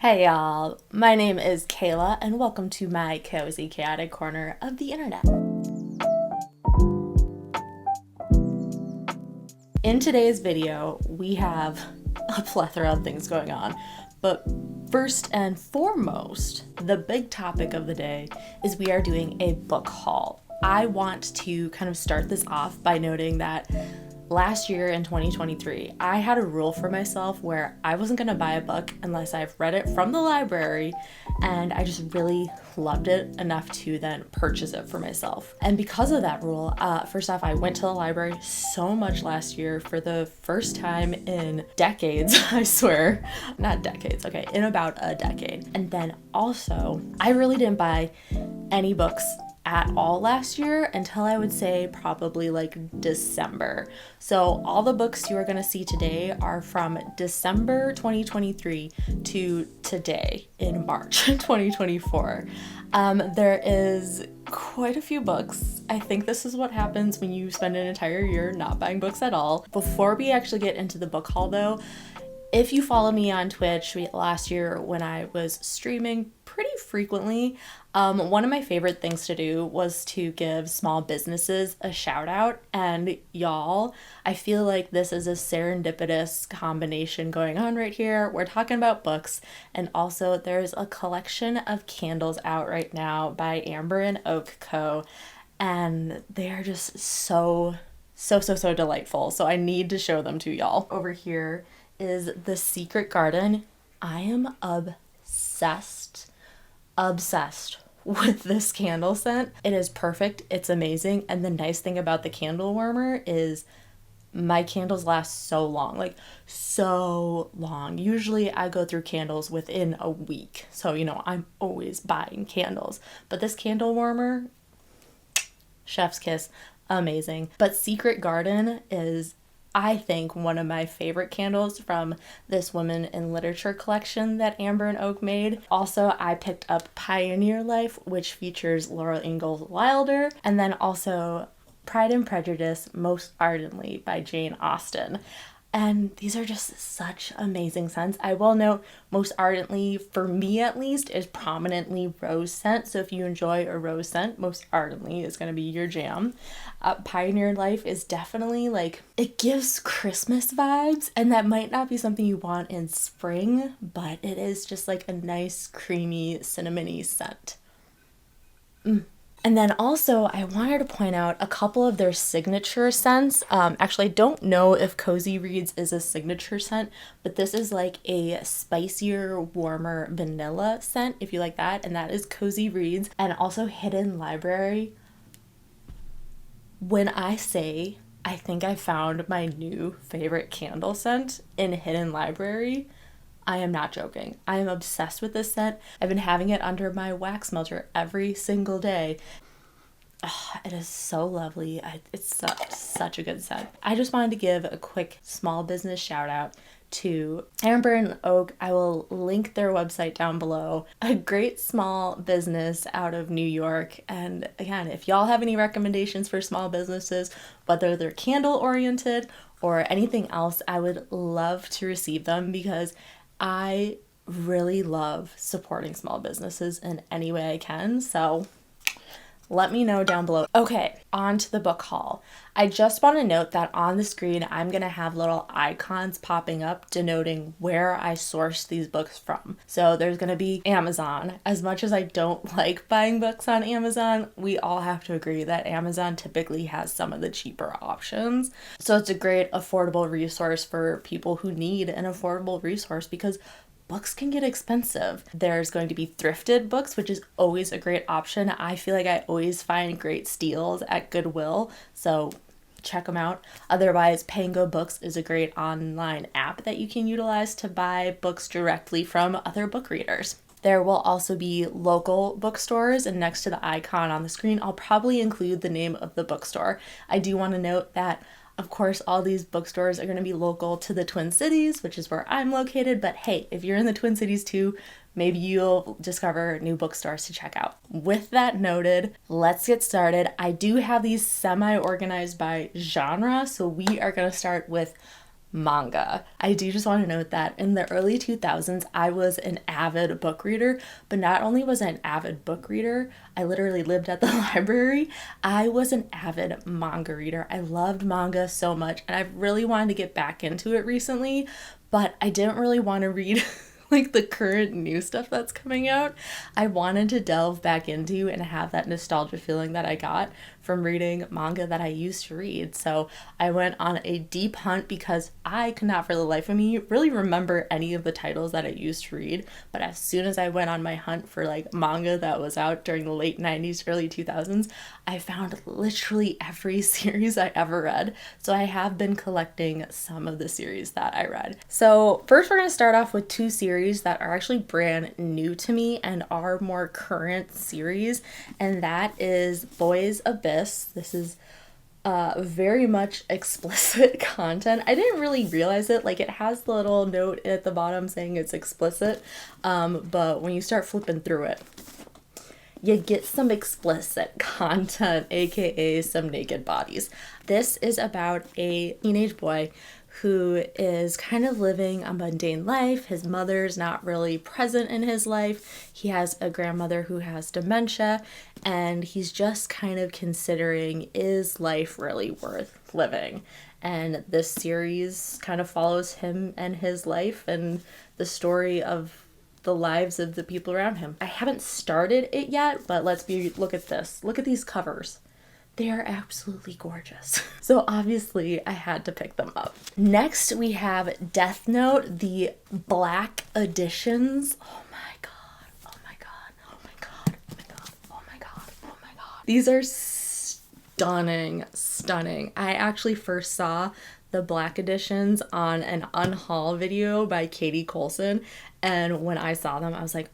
Hey y'all, my name is Kayla and welcome to my cozy chaotic corner of the internet. In today's video, we have a plethora of things going on, but first and foremost, the big topic of the day is we are doing a book haul. I want to kind of start this off by noting that last year in 2023, I had a rule for myself where I wasn't going to buy a book unless I've read it from the library and I just really loved it enough to then purchase it for myself. And because of that rule, first off, I went to the library so much last year for the first time in decades, I swear. Not decades, okay, in about a decade. And then also, I really didn't buy any books at all last year until I would say probably like December. So all the books you are going to see today are from December 2023 to today in March 2024. There is quite a few books. I think this is what happens when you spend an entire year not buying books at all. Before we actually get into the book haul though, if you follow me on Twitch last year when I was streaming pretty frequently, one of my favorite things to do was to give small businesses a shout out. And y'all, I feel like this is a serendipitous combination going on right here. We're talking about books, and also there's a collection of candles out right now by Amber and Oak Co. And they are just so delightful. So I need to show them to y'all. Over here is The Secret Garden. I am obsessed with this candle scent. It is perfect. It's amazing. And the nice thing about the candle warmer is my candles last so long, like so long. Usually I go through candles within a week. So, I'm always buying candles. But this candle warmer, chef's kiss, amazing. But Secret Garden is, I think, one of my favorite candles from this Women in Literature collection that Amber and Oak made. Also, I picked up Pioneer Life, which features Laura Ingalls Wilder, and then also Pride and Prejudice Most Ardently by Jane Austen. And these are just such amazing scents. I will note, Most Ardently, for me at least, is prominently rose scent. So if you enjoy a rose scent, Most Ardently is going to be your jam. Pioneer Life is definitely it gives Christmas vibes. And that might not be something you want in spring, but it is just like a nice, creamy, cinnamony scent. And then also, I wanted to point out a couple of their signature scents. Actually, I don't know if Cozy Reads is a signature scent, but this is like a spicier, warmer vanilla scent, if you like that, and that is Cozy Reads. And also Hidden Library. When I say I think I found my new favorite candle scent in Hidden Library, I am not joking. I am obsessed with this scent. I've been having it under my wax melter every single day. It is so lovely. It's such a good scent. I just wanted to give a quick small business shout out to Amber and Oak. I will link their website down below. A great small business out of New York. And again, if y'all have any recommendations for small businesses, whether they're candle oriented or anything else, I would love to receive them because I really love supporting small businesses in any way I can. So let me know down below. Okay, on to the book haul. I just want to note that on the screen, I'm going to have little icons popping up denoting where I sourced these books from. So there's going to be Amazon. As much as I don't like buying books on Amazon, we all have to agree that Amazon typically has some of the cheaper options. So it's a great affordable resource for people who need an affordable resource because books can get expensive. There's going to be thrifted books, which is always a great option. I feel like I always find great steals at Goodwill, so check them out. Otherwise, Pango Books is a great online app that you can utilize to buy books directly from other book readers. There will also be local bookstores, and next to the icon on the screen, I'll probably include the name of the bookstore. I do want to note that of course, all these bookstores are going to be local to the Twin Cities, which is where I'm located. But hey, if you're in the Twin Cities too, maybe you'll discover new bookstores to check out. With that noted, let's get started. I do have these semi-organized by genre. So we are going to start with manga. I do just want to note that in the early 2000s, I was an avid book reader, but not only was I an avid book reader, I literally lived at the library. I was an avid manga reader. I loved manga so much, and I've really wanted to get back into it recently, but I didn't really want to read like the current new stuff that's coming out. I wanted to delve back into and have that nostalgia feeling that I got from reading manga that I used to read. So I went on a deep hunt because I could not for the life of me really remember any of the titles that I used to read. But as soon as I went on my hunt for like manga that was out during the late 90s, early 2000s, I found literally every series I ever read. So I have been collecting some of the series that I read. So first we're going to start off with two series that are actually brand new to me and are more current series, and that is Boys Abyss. This is very much explicit content. I didn't really realize it. Like, it has the little note at the bottom saying it's explicit, but when you start flipping through it, you get some explicit content, aka some naked bodies. This is about a teenage boy who is kind of living a mundane life. His mother's not really present in his life. He has a grandmother who has dementia, and he's just kind of considering, is life really worth living? And this series kind of follows him and his life and the story of the lives of the people around him. I haven't started it yet, but look at this. Look at these covers. They are absolutely gorgeous. So obviously I had to pick them up. Next we have Death Note, the black editions. Oh my god, oh my god, oh my god, oh my god, oh my god, oh my god. These are stunning, stunning. I actually first saw the black editions on an unhaul video by Katie Colson, and when I saw them I was like,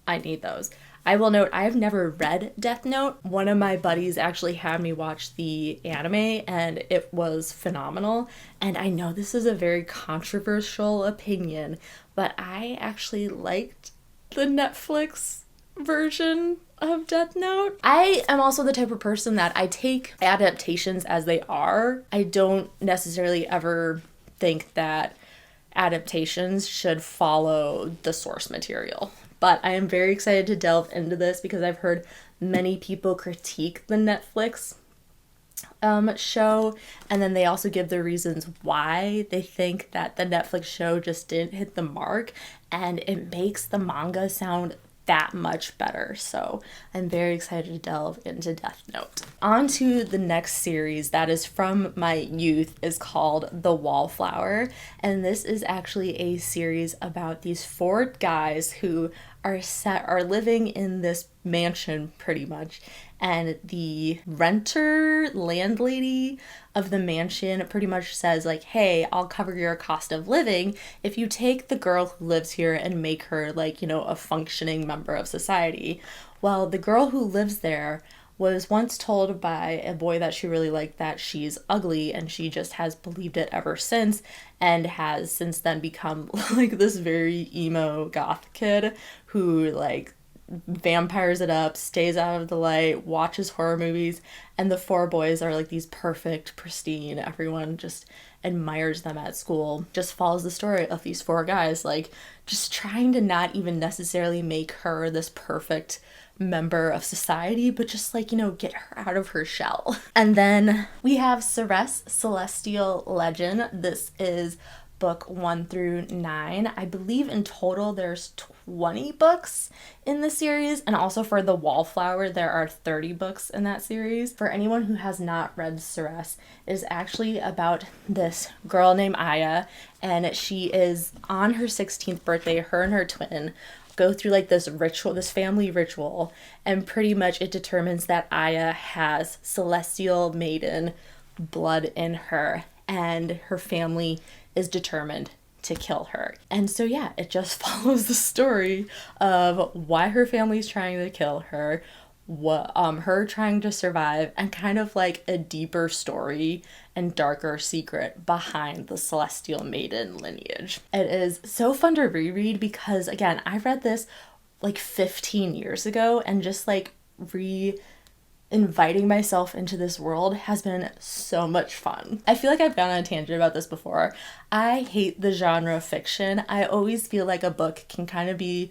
I need those. I will note, I have never read Death Note. One of my buddies actually had me watch the anime, and it was phenomenal. And I know this is a very controversial opinion, but I actually liked the Netflix version of Death Note. I am also the type of person that I take adaptations as they are. I don't necessarily ever think that adaptations should follow the source material. But I am very excited to delve into this because I've heard many people critique the Netflix show, and then they also give the reasons why they think that the Netflix show just didn't hit the mark, and it makes the manga sound that much better. So I'm very excited to delve into Death Note. On to the next series that is from my youth is called The Wallflower, and this is actually a series about these four guys who are living in this mansion pretty much, and the landlady of the mansion pretty much says like, hey, I'll cover your cost of living if you take the girl who lives here and make her like, you know, a functioning member of society. Well, the girl who lives there was once told by a boy that she really liked that she's ugly, and she just has believed it ever since, and has since then become like this very emo goth kid who like vampires it up, stays out of the light, watches horror movies, and the four boys are like these perfect, pristine, everyone just admires them at school. Just follows the story of these four guys like just trying to not even necessarily make her this perfect member of society, but just like, you know, get her out of her shell. And then we have Ceres Celestial Legend. This is book 1 through 9. I believe in total there's 20 books in the series, and also for The Wallflower there are 30 books in that series. For anyone who has not read Ceres, it is actually about this girl named Aya, and she is on her 16th birthday. Her and her twin go through like this ritual, this family ritual, and pretty much it determines that Aya has celestial maiden blood in her, and her family is determined to kill her. And so yeah, it just follows the story of why her family's trying to kill her, what her trying to survive, and kind of like a deeper story and darker secret behind the Celestial Maiden lineage. It is so fun to reread because again, I read this like 15 years ago and just like inviting myself into this world has been so much fun. I feel like I've gone on a tangent about this before. I hate the genre of fiction. I always feel like a book can kind of be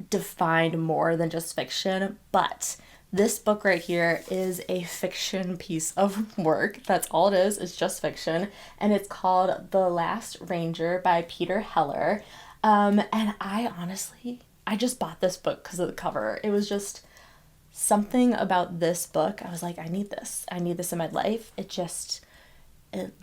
defined more than just fiction, but this book right here is a fiction piece of work. That's all it is. It's just fiction. And it's called The Last Ranger by Peter Heller. And I just bought this book because of the cover. It was just something about this book. I was like, I need this. I need this in my life. It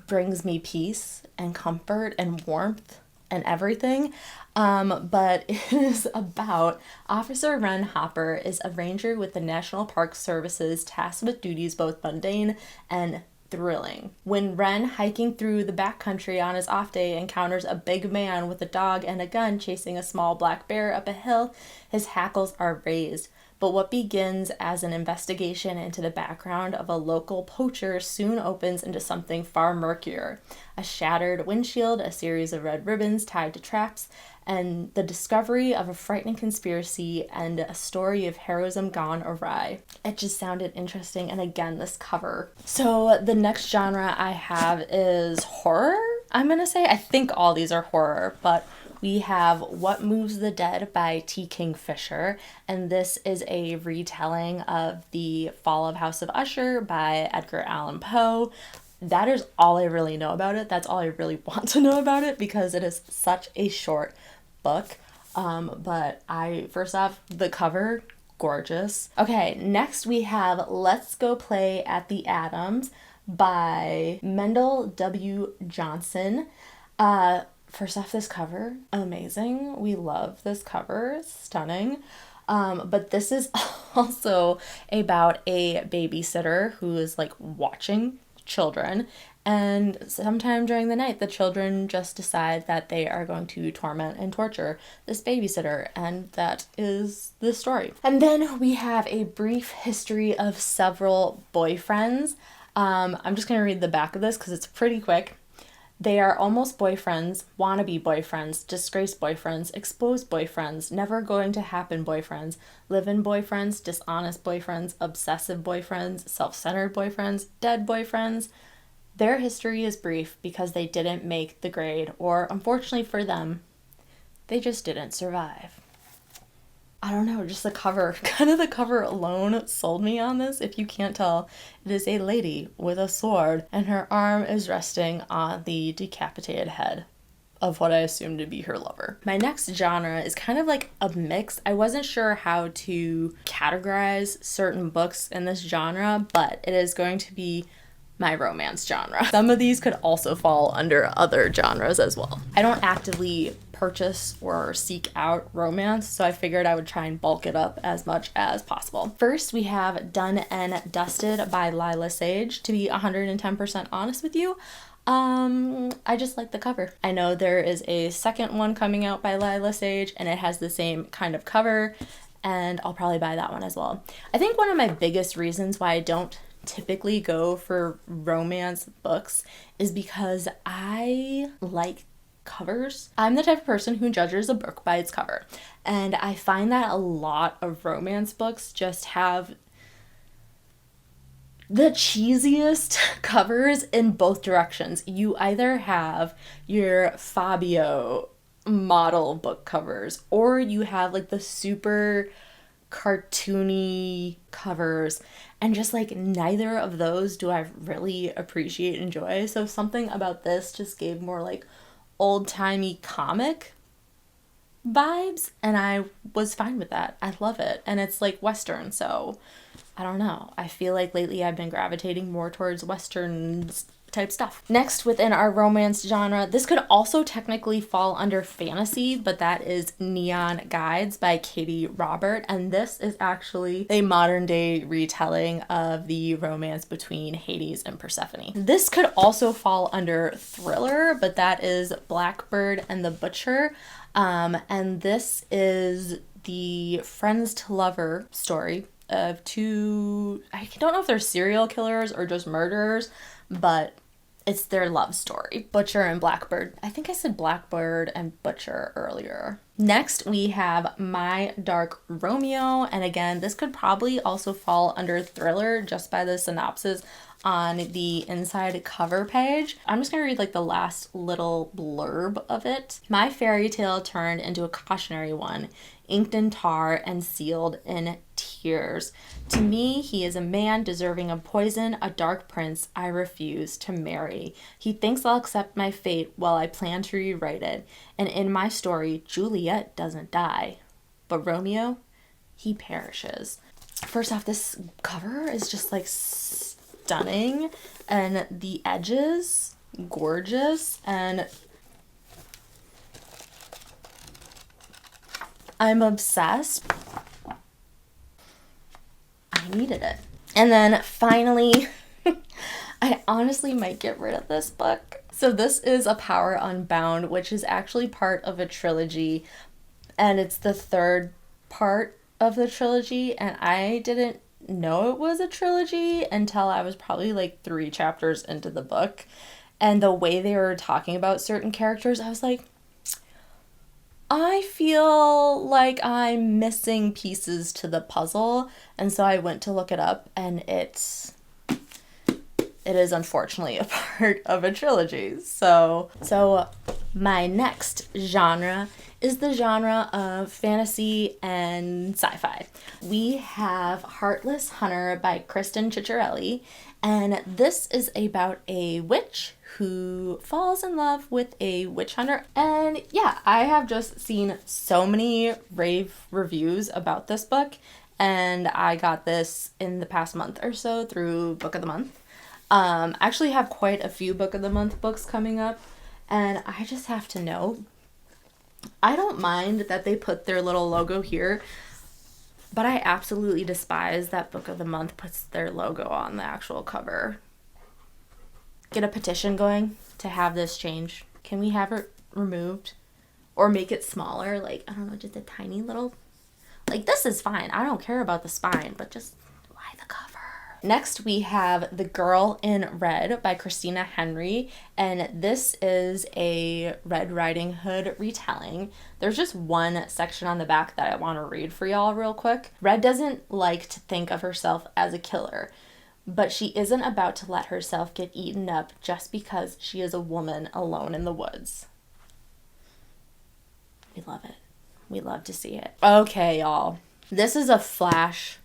brings me peace and comfort and warmth and everything. But it is about Officer Wren Hopper is a ranger with the National Park Service's tasked with duties both mundane and thrilling. When Wren, hiking through the backcountry on his off day, encounters a big man with a dog and a gun chasing a small black bear up a hill, his hackles are raised. But what begins as an investigation into the background of a local poacher soon opens into something far murkier. A shattered windshield, a series of red ribbons tied to traps, and the discovery of a frightening conspiracy and a story of heroism gone awry. It just sounded interesting, and again, this cover. So the next genre I have is horror, I'm gonna say. I think all these are horror, but we have What Moves the Dead by T. Kingfisher, and this is a retelling of The Fall of House of Usher by Edgar Allan Poe. That is all I really know about it. That's all I really want to know about it because it is such a short book. But first off, the cover, gorgeous. Okay, next we have Let's Go Play at the Adams by Mendel W. Johnson. First off, this cover, amazing. We love this cover, it's stunning. But this is also about a babysitter who is like watching children, and sometime during the night the children just decide that they are going to torment and torture this babysitter, and that is the story. And then we have A Brief History of Several Boyfriends. I'm just going to read the back of this because it's pretty quick. They are almost boyfriends, wannabe boyfriends, disgraced boyfriends, exposed boyfriends, never going to happen boyfriends, live-in boyfriends, dishonest boyfriends, obsessive boyfriends, self-centered boyfriends, dead boyfriends. Their history is brief because they didn't make the grade, or unfortunately for them, they just didn't survive. I don't know, just the cover, kind of the cover alone sold me on this. If you can't tell, it is a lady with a sword, and her arm is resting on the decapitated head of what I assume to be her lover. My next genre is kind of like a mix. I wasn't sure how to categorize certain books in this genre, but it is going to be my romance genre. Some of these could also fall under other genres as well. I don't actively purchase or seek out romance, so I figured I would try and bulk it up as much as possible. First, we have Done and Dusted by Lila Sage. To be 110% honest with you, I just like the cover. I know there is a second one coming out by Lila Sage, and it has the same kind of cover, and I'll probably buy that one as well. I think one of my biggest reasons why I don't typically go for romance books is because I like covers. I'm the type of person who judges a book by its cover, and I find that a lot of romance books just have the cheesiest covers in both directions. You either have your Fabio model book covers, or you have like the super cartoony covers, and just like neither of those do I really appreciate and enjoy. So something about this just gave more like old-timey comic vibes, and I was fine with that. I love it, and it's like Western, so I don't know. I feel like lately I've been gravitating more towards Western type stuff. Next, within our romance genre, this could also technically fall under fantasy, but that is Neon Guides by Katie Robert, and this is actually a modern day retelling of the romance between Hades and Persephone. This could also fall under thriller, but that is Blackbird and the Butcher, and this is the friends to lover story of two, I don't know if they're serial killers or just murderers, but It's their love story. Butcher and Blackbird. I think I said Blackbird and Butcher earlier. Next, we have My Dark Romeo. And again, this could probably also fall under thriller just by the synopsis on the inside cover page. I'm just gonna read like the last little blurb of it. My fairy tale turned into a cautionary one, inked in tar and sealed in tears. To me, he is a man deserving of poison, a dark prince I refuse to marry. He thinks I'll accept my fate while I plan to rewrite it. And in my story, Juliet doesn't die, but Romeo, he perishes. First off, this cover is just like stunning, and the edges, gorgeous, and I'm obsessed. I needed it. And then finally, I honestly might get rid of this book. So this is A Power Unbound, which is actually part of a trilogy, and it's the third part of the trilogy, and I didn't know it was a trilogy until I was probably like 3 chapters into the book. And the way they were talking about certain characters, I was like, I feel like I'm missing pieces to the puzzle. And so I went to look it up, and it is unfortunately a part of a trilogy. So my next genre is the genre of fantasy and sci-fi. We have Heartless Hunter by Kristen Ciccarelli, and this is about a witch who falls in love with a witch hunter. And yeah, I have just seen so many rave reviews about this book, and I got this in the past month or so through Book of the Month. I actually have quite a few Book of the Month books coming up, and I just have to know, I don't mind that they put their little logo here, but I absolutely despise that Book of the Month puts their logo on the actual cover. Get a petition going to have this changed. Can we have it removed? Or make it smaller? Like, I don't know, just a tiny little... Like, this is fine. I don't care about the spine, but just why the cover? Next, we have The Girl in Red by Christina Henry, and this is a Red Riding Hood retelling. There's just one section on the back that I want to read for y'all real quick. Red doesn't like to think of herself as a killer, but she isn't about to let herself get eaten up just because she is a woman alone in the woods. We love it. We love to see it. Okay, y'all. This is a flash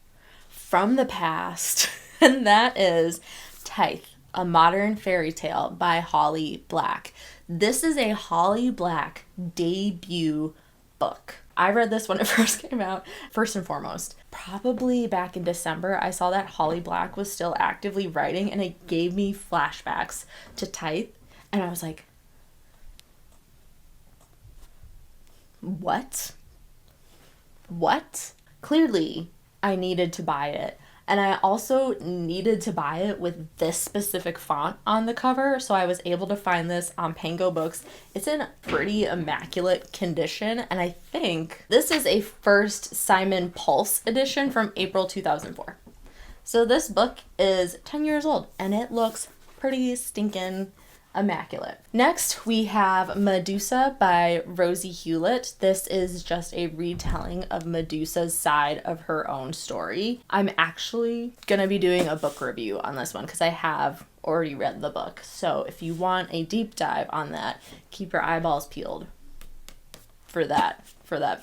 from the past, and that is Tithe, A Modern Fairy Tale by Holly Black. This is a Holly Black debut book. I read this when it first came out. First and foremost, probably back in December, I saw that Holly Black was still actively writing, and it gave me flashbacks to Tithe, and I was like, what? Clearly, I needed to buy it. And I also needed to buy it with this specific font on the cover, so I was able to find this on Pango Books. It's in pretty immaculate condition, and I think this is a first Simon Pulse edition from April 2004. So this book is 10 years old, and it looks pretty stinking immaculate. Next, we have Medusa by Rosie Hewlett. This is just a retelling of Medusa's side of her own story. I'm actually gonna be doing a book review on this one because I have already read the book. So if you want a deep dive on that, keep your eyeballs peeled for that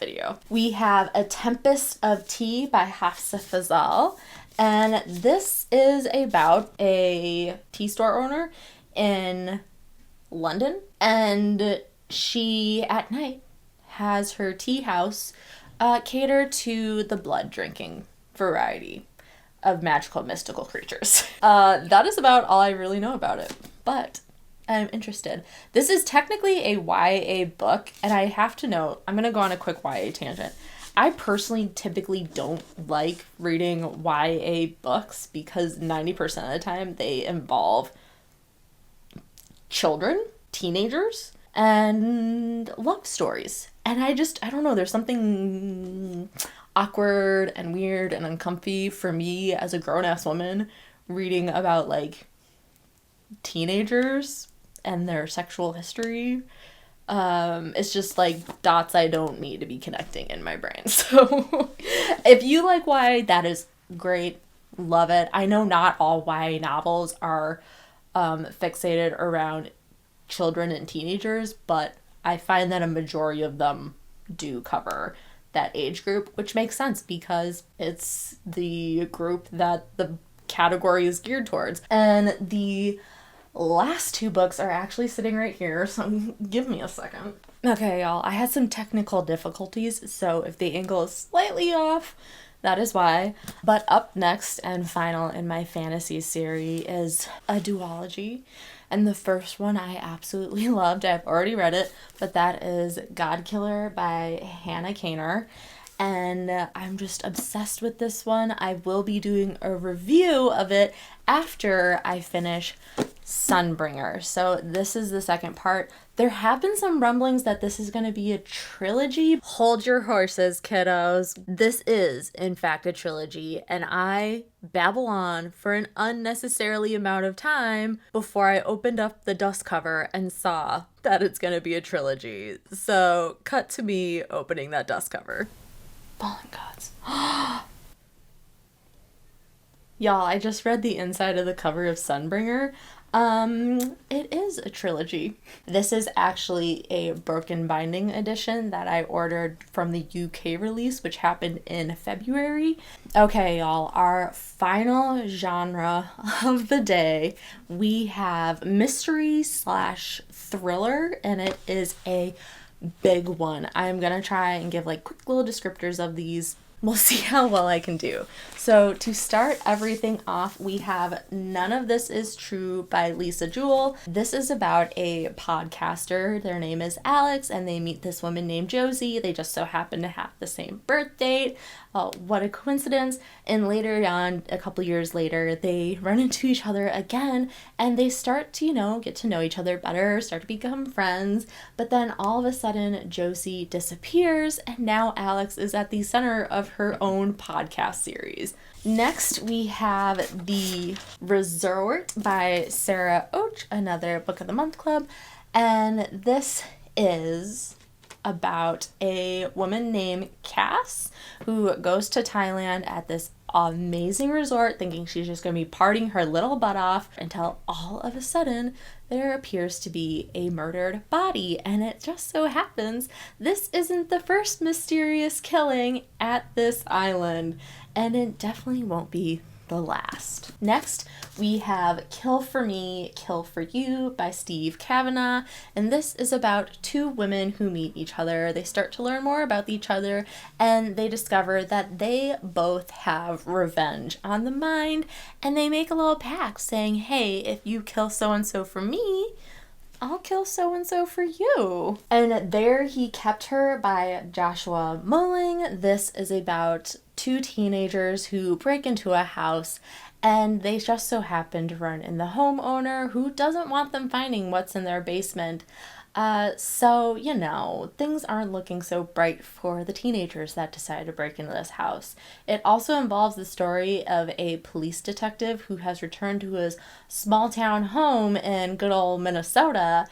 video. We have A Tempest of Tea by Hafsa Fazal, and this is about a tea store owner in London, and she at night has her tea house cater to the blood drinking variety of magical mystical creatures. That is about all I really know about it, but I'm interested. This is technically a YA book, and I have to note, I'm gonna go on a quick YA tangent. I personally typically don't like reading YA books because 90% of the time they involve children, teenagers, and love stories. And I don't know, there's something awkward and weird and uncomfy for me as a grown-ass woman reading about like teenagers and their sexual history. It's just like dots I don't need to be connecting in my brain. So if you like YA, that is great. Love it. I know not all YA novels are fixated around children and teenagers, but I find that a majority of them do cover that age group, which makes sense because it's the group that the category is geared towards. And the last two books are actually sitting right here, so give me a second. Okay, y'all, I had some technical difficulties, so if the angle is slightly off, that is why. But up next and final in my fantasy series is a duology. And the first one I absolutely loved. I've already read it, but that is Godkiller by Hannah Kaner. And I'm just obsessed with this one. I will be doing a review of it after I finish Sunbringer. So this is the second part. There have been some rumblings that this is going to be a trilogy. Hold your horses, kiddos. This is, in fact, a trilogy, and I babble on for an unnecessarily amount of time before I opened up the dust cover and saw that it's going to be a trilogy. So cut to me opening that dust cover. Fallen Gods. Y'all, I just read the inside of the cover of Sunbringer. It is a trilogy. This is actually a broken binding edition that I ordered from the UK release, which happened in February. Okay, y'all, our final genre of the day, we have mystery / thriller, and it is a big one. I'm gonna try and give like quick little descriptors of these. We'll see how well I can do. So to start everything off, we have None of This Is True by Lisa Jewell. This is about a podcaster. Their name is Alex, and they meet this woman named Josie. They just so happen to have the same birth date. What a coincidence. And later on, a couple years later, they run into each other again, and they start to, get to know each other better, start to become friends. But then all of a sudden, Josie disappears, and now Alex is at the center of her own podcast series. Next, we have The Resort by Sarah Och, another Book of the Month Club. And this is about a woman named Cass who goes to Thailand at this amazing resort thinking she's just going to be partying her little butt off until all of a sudden there appears to be a murdered body. And it just so happens this isn't the first mysterious killing at this island, and it definitely won't be the last. Next, we have Kill for Me, Kill for You by Steve Kavanagh, and this is about two women who meet each other. They start to learn more about each other, and they discover that they both have revenge on the mind, and they make a little pact saying, hey, if you kill so-and-so for me, I'll kill so-and-so for you. And There He Kept Her by Joshua Mulling. This is about two teenagers who break into a house, and they just so happen to run in the homeowner who doesn't want them finding what's in their basement. So, things aren't looking so bright for the teenagers that decide to break into this house. It also involves the story of a police detective who has returned to his small town home in good old Minnesota,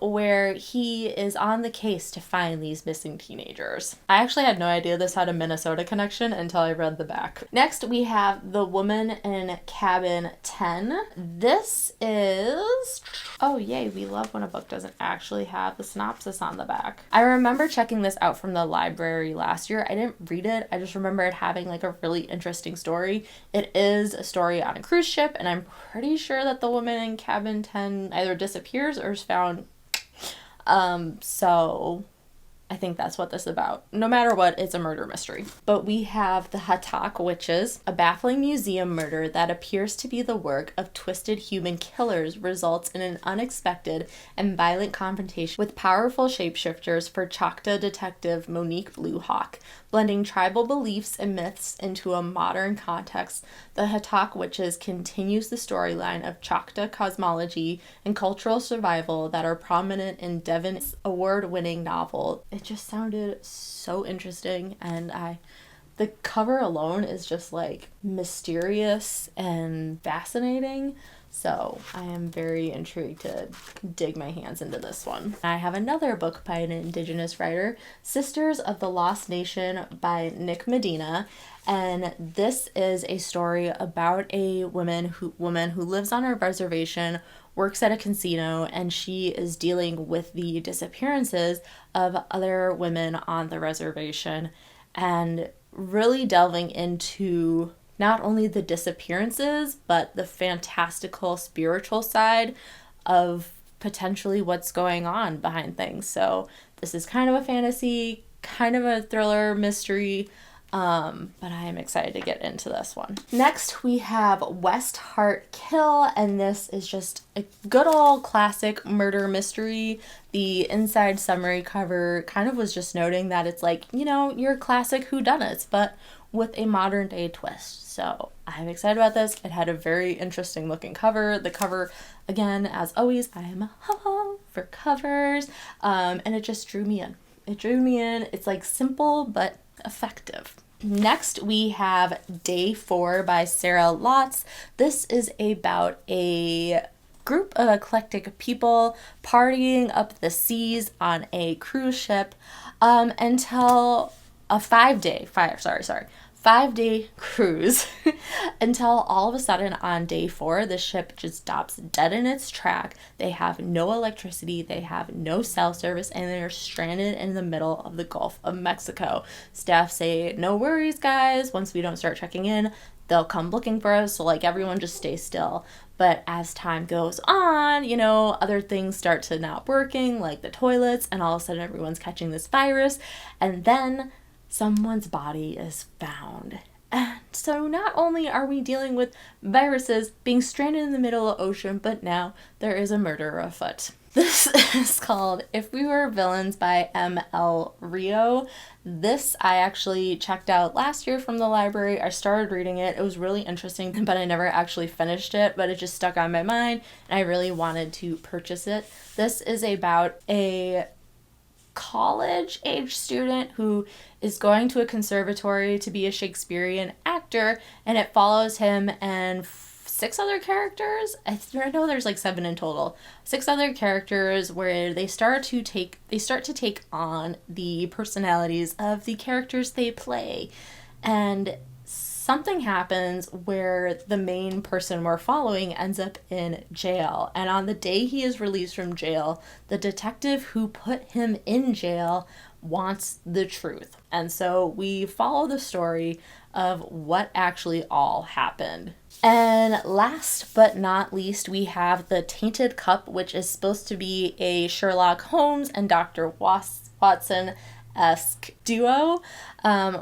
where he is on the case to find these missing teenagers. I actually had no idea this had a Minnesota connection until I read the back. Next, we have The Woman in Cabin 10. This is... Oh, yay, we love when a book doesn't actually have the synopsis on the back. I remember checking this out from the library last year. I didn't read it. I just remember it having like a really interesting story. It is a story on a cruise ship, and I'm pretty sure that the woman in Cabin 10 either disappears or is found. So I think that's what this is about. No matter what, it's a murder mystery. But we have The Hatak Witches. A baffling museum murder that appears to be the work of twisted human killers results in an unexpected and violent confrontation with powerful shapeshifters for Choctaw detective Monique Bluehawk. Blending tribal beliefs and myths into a modern context, The Hatak Witches continues the storyline of Choctaw cosmology and cultural survival that are prominent in Devon's award-winning novel. It just sounded so interesting, and the cover alone is just like mysterious and fascinating. So I am very intrigued to dig my hands into this one. I have another book by an Indigenous writer, Sisters of the Lost Nation by Nick Medina. And this is a story about a woman who lives on a reservation, works at a casino, and she is dealing with the disappearances of other women on the reservation, and really delving into not only the disappearances, but the fantastical spiritual side of potentially what's going on behind things. So this is kind of a fantasy, kind of a thriller mystery, but I am excited to get into this one. Next, we have West Heart Kill, and this is just a good old classic murder mystery. The inside summary cover kind of was just noting that it's like, you know, your classic whodunits, but with a modern day twist. So I'm excited about this. It had a very interesting looking cover. The cover, again, as always, I am a ho for covers, and it just drew me in. It drew me in. It's like simple but effective. Next, we have Day 4 by Sarah Lotz. This is about a group of eclectic people partying up the seas on a cruise ship until a 5-day cruise until all of a sudden on day 4, the ship just stops dead in its track. They have no electricity, they have no cell service, and they're stranded in the middle of the Gulf of Mexico. Staff say, no worries, guys. Once we don't start checking in, they'll come looking for us. So like everyone just stay still. But as time goes on, you know, other things start to not working, like the toilets, and all of a sudden everyone's catching this virus. And then someone's body is found. And so not only are we dealing with viruses being stranded in the middle of the ocean, but now there is a murder afoot. This is called If We Were Villains by M.L. Rio. This I actually checked out last year from the library. I started reading it. It was really interesting, but I never actually finished it, but it just stuck on my mind, and I really wanted to purchase it. This is about a college-age student who is going to a conservatory to be a Shakespearean actor, and it follows him and 6 other characters. I know there's like 7 in total. 6 other characters where they start to take on the personalities of the characters they play, and something happens where the main person we're following ends up in jail. And on the day he is released from jail, the detective who put him in jail wants the truth. And so we follow the story of what actually all happened. And last but not least, we have The Tainted Cup, which is supposed to be a Sherlock Holmes and Dr. Watson-esque duo.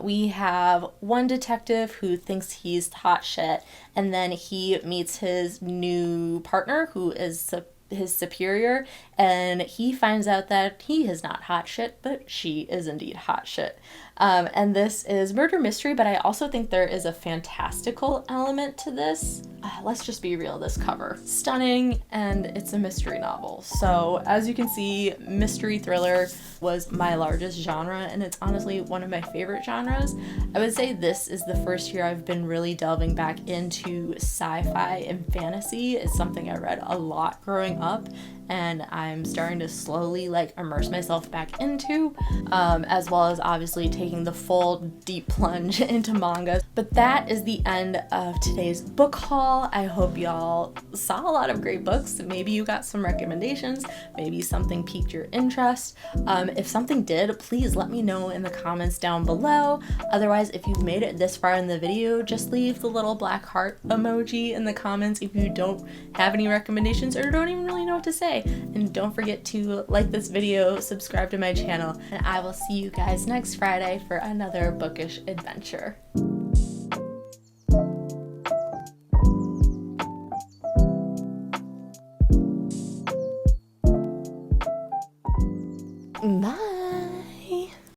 We have one detective who thinks he's hot shit, and then he meets his new partner who is his superior, and he finds out that he is not hot shit, but she is indeed hot shit. And this is murder mystery, but I also think there is a fantastical element to this. Let's just be real, this cover. Stunning, and it's a mystery novel. So as you can see, mystery thriller was my largest genre, and it's honestly one of my favorite genres. I would say this is the first year I've been really delving back into sci-fi and fantasy. It's something I read a lot growing up, and I'm starting to slowly like immerse myself back into, as well as obviously taking the full deep plunge into manga. But that is the end of today's book haul. I hope y'all saw a lot of great books. Maybe you got some recommendations, maybe something piqued your interest. If something did, please let me know in the comments down below. Otherwise, if you've made it this far in the video, just leave the little black heart emoji in the comments if you don't have any recommendations or don't even really know what to say. And don't forget to like this video, subscribe to my channel, and I will see you guys next Friday for another bookish adventure. Bye.